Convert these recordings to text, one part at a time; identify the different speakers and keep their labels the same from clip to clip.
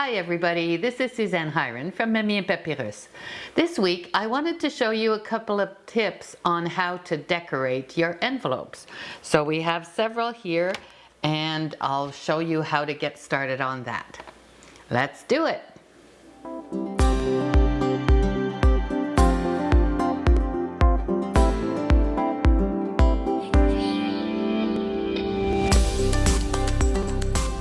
Speaker 1: Hi everybody, this is Suzanne Hiron from Mimi and Papyrus. This week I wanted to show you a couple of tips on how to decorate your envelopes. So we have several here and I'll show you how to get started on that. Let's do it!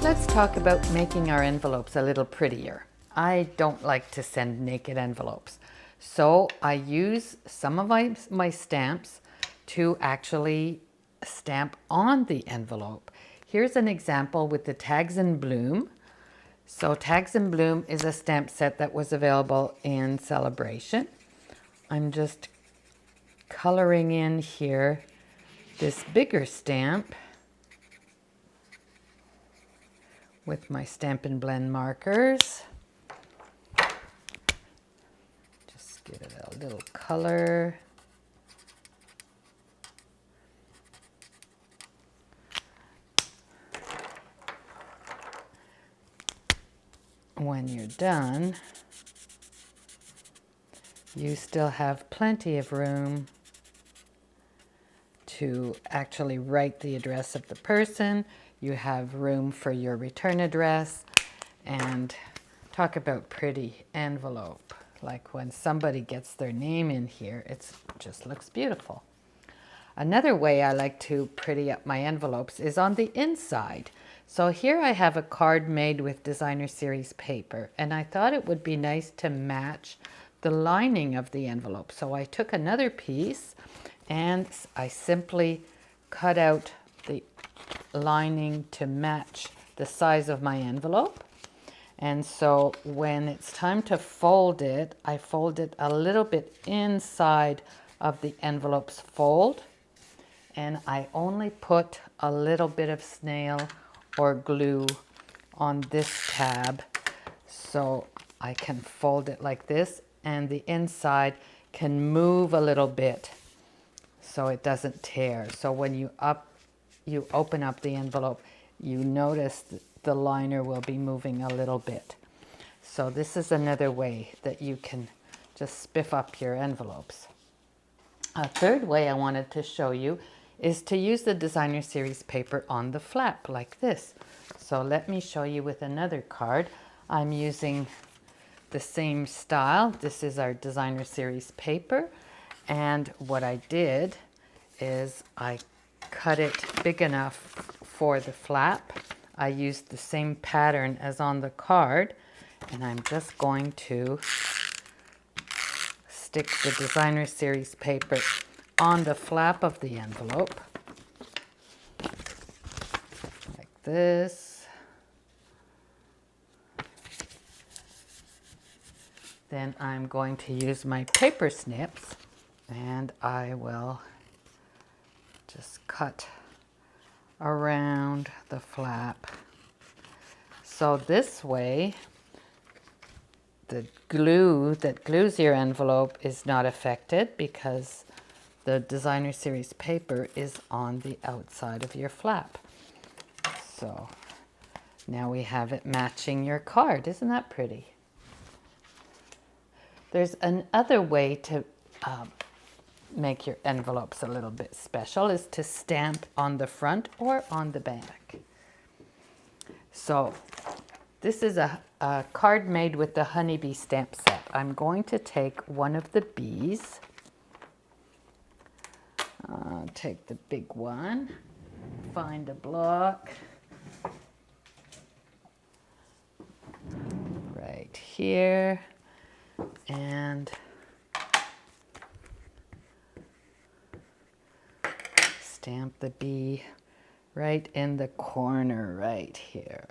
Speaker 1: Let's talk about making our envelopes a little prettier. I don't like to send naked envelopes, so I use some of my stamps to actually stamp on the envelope. Here's an example with the Tags in Bloom. So Tags in Bloom is a stamp set that was available in Celebration. I'm just coloring in here this bigger stamp with my Stampin' Blend markers. Just give it a little color. When you're done, you still have plenty of room to actually write the address of the person. You have room for your return address, and talk about pretty envelope. Like when somebody gets their name in here, it just looks beautiful. Another way I like to pretty up my envelopes is on the inside. So here I have a card made with designer series paper, and I thought it would be nice to match the lining of the envelope. So I took another piece and I simply cut out the lining to match the size of my envelope. And so when it's time to fold it, I fold it a little bit inside of the envelope's fold, and I only put a little bit of snail or glue on this tab so I can fold it like this, and the inside can move a little bit so it doesn't tear. So when you open up the envelope, you notice the liner will be moving a little bit. So this is another way that you can just spiff up your envelopes. A third way I wanted to show you is to use the designer series paper on the flap like this. So let me show you with another card. I'm using the same style. This is our designer series paper, and what I did is I cut it big enough for the flap. I used the same pattern as on the card, and I'm just going to stick the designer series paper on the flap of the envelope like this. Then I'm going to use my paper snips, and I will just cut around the flap. So this way, the glue that glues your envelope is not affected because the designer series paper is on the outside of your flap. So now we have it matching your card. Isn't that pretty? There's another way to make your envelopes a little bit special, is to stamp on the front or on the back. So this is a card made with the honeybee stamp set. I'm going to take one of the bees. Take the big one, find a block right here, and stamp the bee right in the corner right here.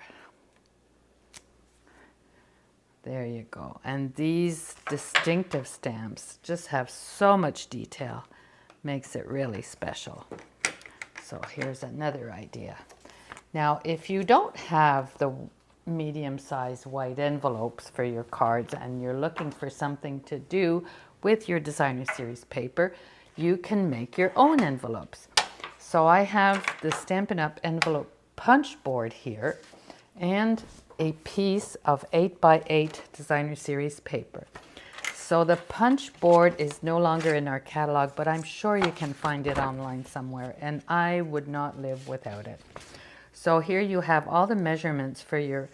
Speaker 1: There you go. And these distinctive stamps just have so much detail, makes it really special. So here's another idea. Now, if you don't have the medium-sized white envelopes for your cards and you're looking for something to do with your designer series paper, you can make your own envelopes. So I have the Stampin' Up! Envelope punch board here, and a piece of 8x8 designer series paper. So the punch board is no longer in our catalog, but I'm sure you can find it online somewhere, and I would not live without it. So here you have all the measurements for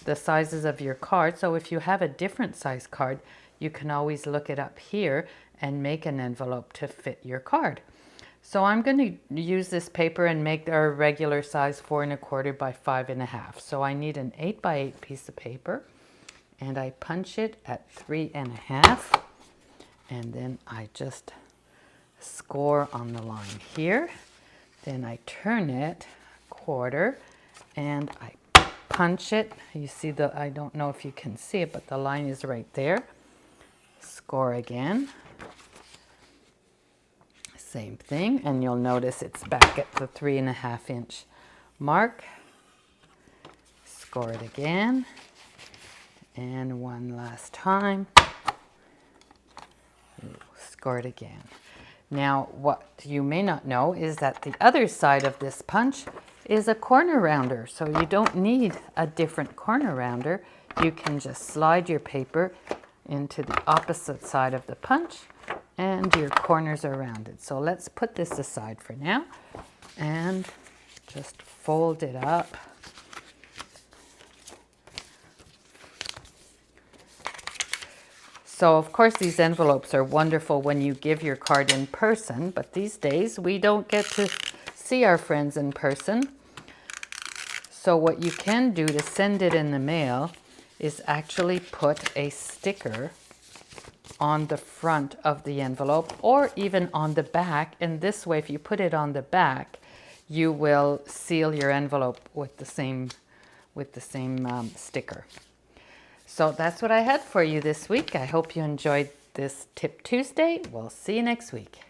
Speaker 1: the sizes of your card. So if you have a different size card, you can always look it up here and make an envelope to fit your card. So I'm going to use this paper and make our regular size 4 1/4 by 5 1/2. So I need an 8x8 piece of paper, and I punch it at 3 1/2, and then I just score on the line here. Then I turn it 1/4 and I punch it. You see I don't know if you can see it, but the line is right there. Score again. Same thing, and you'll notice it's back at the 3 1/2 inch mark. Score it again, and one last time. Score it again. Now, what you may not know is that the other side of this punch is a corner rounder, so you don't need a different corner rounder. You can just slide your paper into the opposite side of the punch, and your corners are rounded. So let's put this aside for now and just fold it up. So of course these envelopes are wonderful when you give your card in person, but these days we don't get to see our friends in person. So what you can do to send it in the mail is actually put a sticker on the front of the envelope or even on the back, and this way if you put it on the back you will seal your envelope with the same sticker. So that's what I had for you this week. I hope you enjoyed this Tip Tuesday. We'll see you next week.